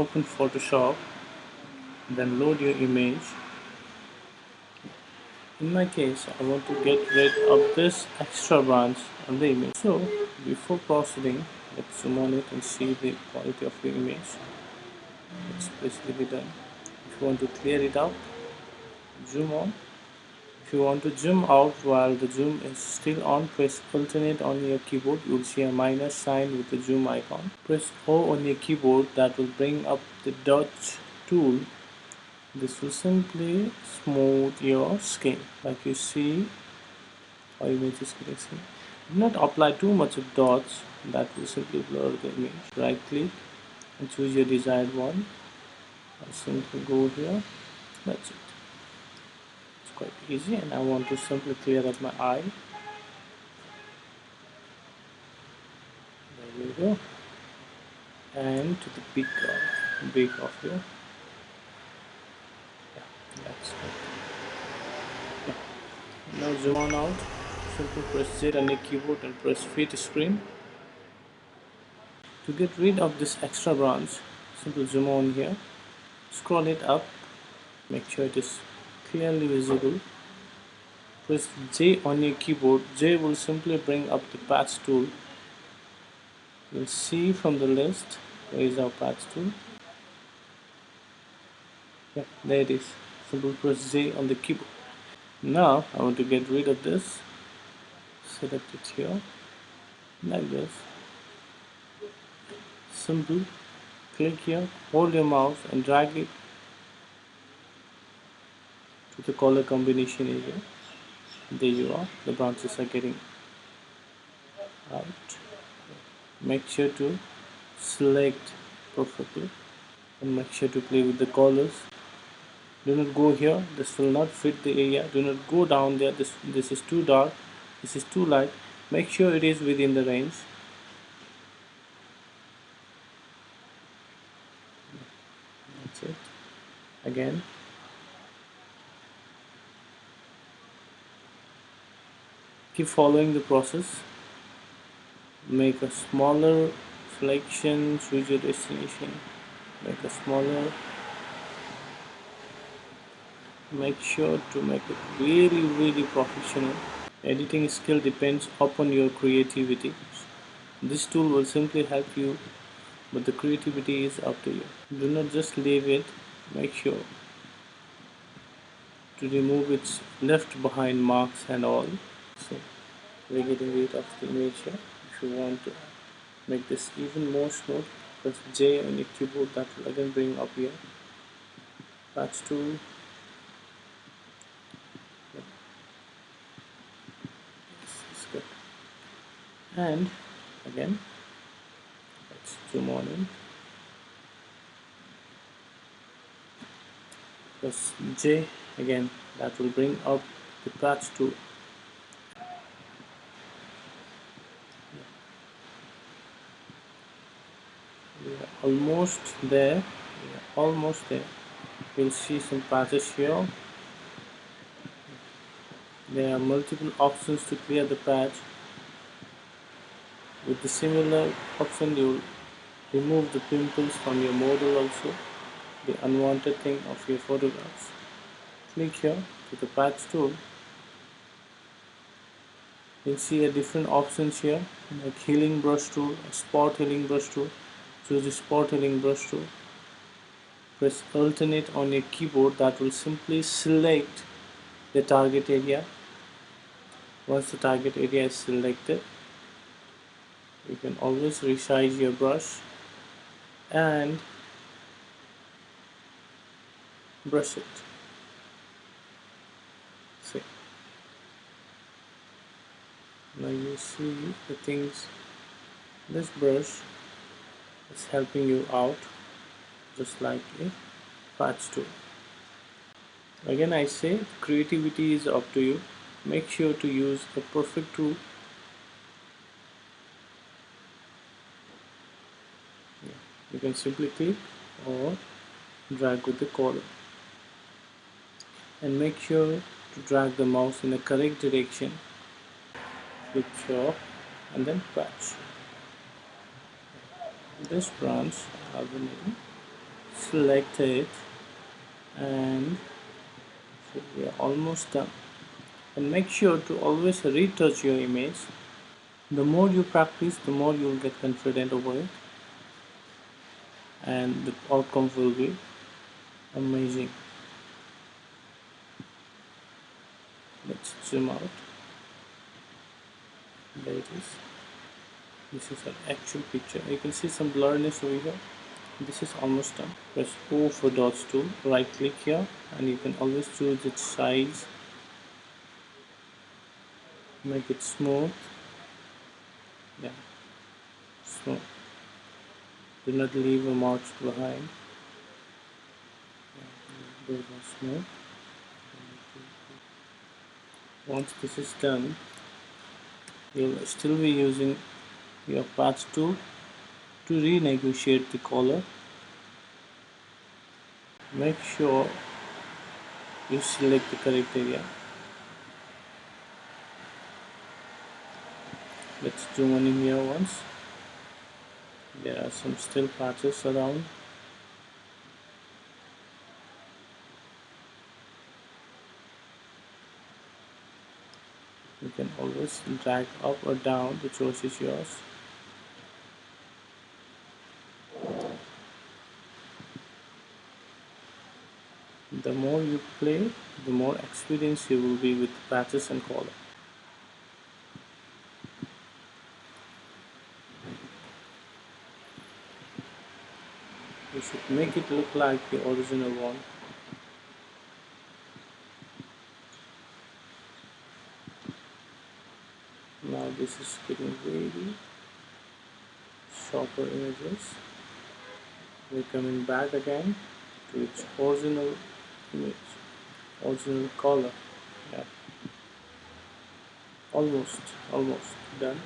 Open Photoshop, then load your image. In my case, I want to get rid of this extra branch on the image. So before proceeding, let's zoom on it and see the quality of your image. It's basically done. If you want to clear it out, zoom on. If you want to zoom out while the zoom is still on, press alternate on your keyboard. You will see a minus sign with the zoom icon. Press O on your keyboard, that will bring up the dodge tool. This will simply smooth your skin. Like you see, our image is getting seen. Do not apply too much of dots, that will simply blur the image. Right click and choose your desired one. I simply go here. That's it. It's quite easy, and I want to simply clear up my eye. There you go. And to the beak of your, yeah, that's it. Yeah. Now zoom on out. Simply press Z on your keyboard and press fit screen. To get rid of this extra branch, simply zoom on here, scroll it up, make sure it is clearly visible. Press J on your keyboard. J will simply bring up the patch tool. You'll see from the list where is our patch tool. Yeah, there it is. Simply press J on the keyboard. Now I want to get rid of this. Select it here like this. Simply click here, hold your mouse and drag it to the color combination area. There you are. The branches are getting out. Make sure to select perfectly and make sure to play with the colors. Do not go here, this will not fit the area. Do not go down there, this is too dark, this is too light. Make sure it is within the range. That's it. Again, keep following the process. Make a smaller selection, choose your destination, make a smaller. Make sure to make it really professional. Editing skill depends upon your creativity. This tool will simply help you, but the creativity is up to you. Do not just leave it, make sure to remove its left behind marks and all. So we're getting rid of the image here. If you want to make this even more smooth, press J on your keyboard, that will again bring up here patch tool. It's good. And again, let's zoom on in. Press J again, that will bring up the patch tool. We are almost there. You'll see some patches here. There are multiple options to clear the patch. With the similar option, you'll remove the pimples from your model also, the unwanted thing of your photographs. Click here to the patch tool. You'll see a different options here, like healing brush tool, spot healing brush tool. Choose the spot healing brush tool. Press alternate on your keyboard, that will simply select the target area. Once the target area is selected, you can always resize your brush and brush it. See, now you see the things. This brush is helping you out just like a patch tool. Again, I say creativity is up to you. Make sure to use a perfect tool. You can simply click or drag with the color, and make sure to drag the mouse in the correct direction. Switch off and then patch. This branch I've been in. select it, and so we are almost done. And make sure to always retouch your image. The more you practice, the more you will get confident over it, and the outcome will be amazing. Let's zoom out. There it is. This is an actual picture. You can see some blurriness over here. This is almost done. Press O for dots tool. Right click here, and you can always choose its size. Make it smooth. Yeah, smooth. Do not leave a marks behind. Those are smooth. Once this is done, you'll still be using your patch tool to renegotiate the color. Make sure you select the correct area. Let's zoom in here once. There are some still patches around. You can always drag up or down, the choice is yours. The more you play, the more experience you will be with patches and color. You should make it look like the original one. Now this is getting very sharper images. We're coming back again to its original image, original color. Yeah, almost done.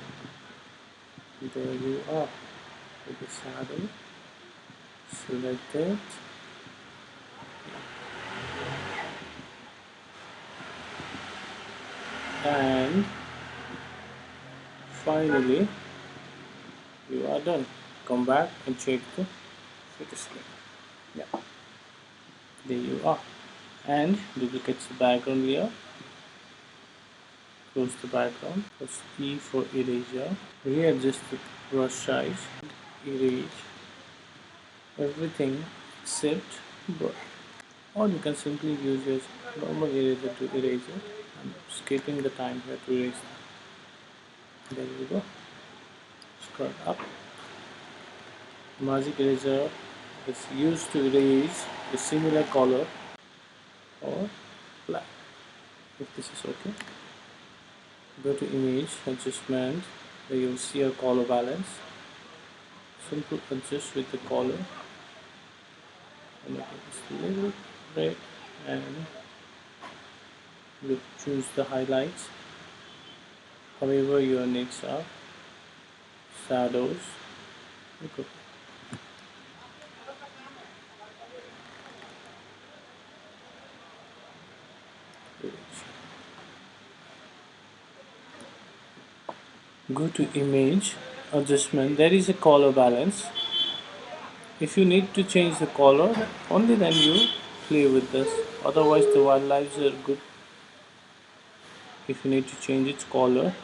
There you are with the shadow. Select it. And finally, you are done. Come back and check the photo screen. Yeah, there you are. And duplicate the background layer. Close the background. Press E for erasure. Readjust the brush size. Erase everything except brush. Or you can simply use your normal eraser to erase it. I'm skipping the time here to erase it. There you go. Scroll up. Magic eraser is used to erase a similar color or black. If this is okay, go to image adjustment, where you'll see a color balance. Simple adjust with the color, and it's a little red, and you choose the highlights. However your needs are, shadows. Okay. Go to image adjustment. There is a color balance. If you need to change the color, only then you play with this. Otherwise, the wildlife are good. If you need to change its color,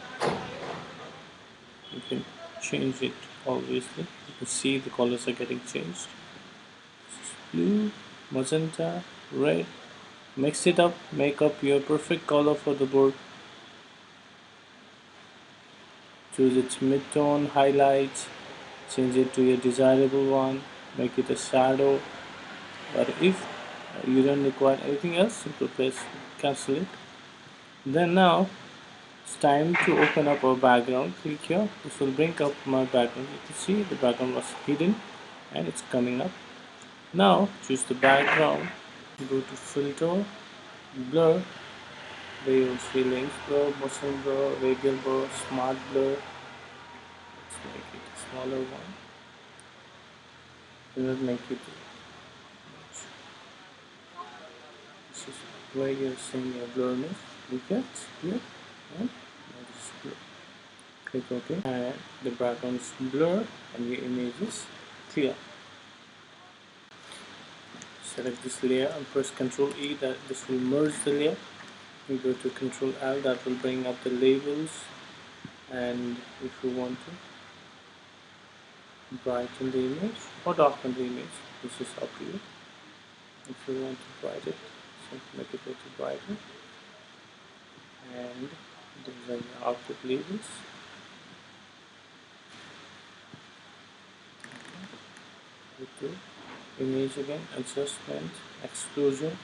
you can change it. Obviously, you can see the colors are getting changed. Blue, magenta, red. Mix it up. Make up your perfect color for the board. Choose its mid-tone, highlights. Change it to your desirable one. Make it a shadow. But if you don't require anything else, simply press cancel it. Then now it's time to open up our background. Click here. This will bring up my background. You can see the background was hidden and it's coming up. Now choose the background. Go to filter, blur. There you will see lens blur, motion blur, radial blur, smart blur. Let's make it a smaller one. Do not make it. This is where you're seeing your blurriness. Look at here and now this is blur. Click OK, and the background is blur and your image is clear. select this layer and press Ctrl E. That this will merge the layer. You go to Ctrl L, that will bring up the labels, and if you want to brighten the image or darken the image, this is up to you. If you want to brighten it, simply make it a little brighter, and these are your output labels. Go to image again, adjustment, exposure,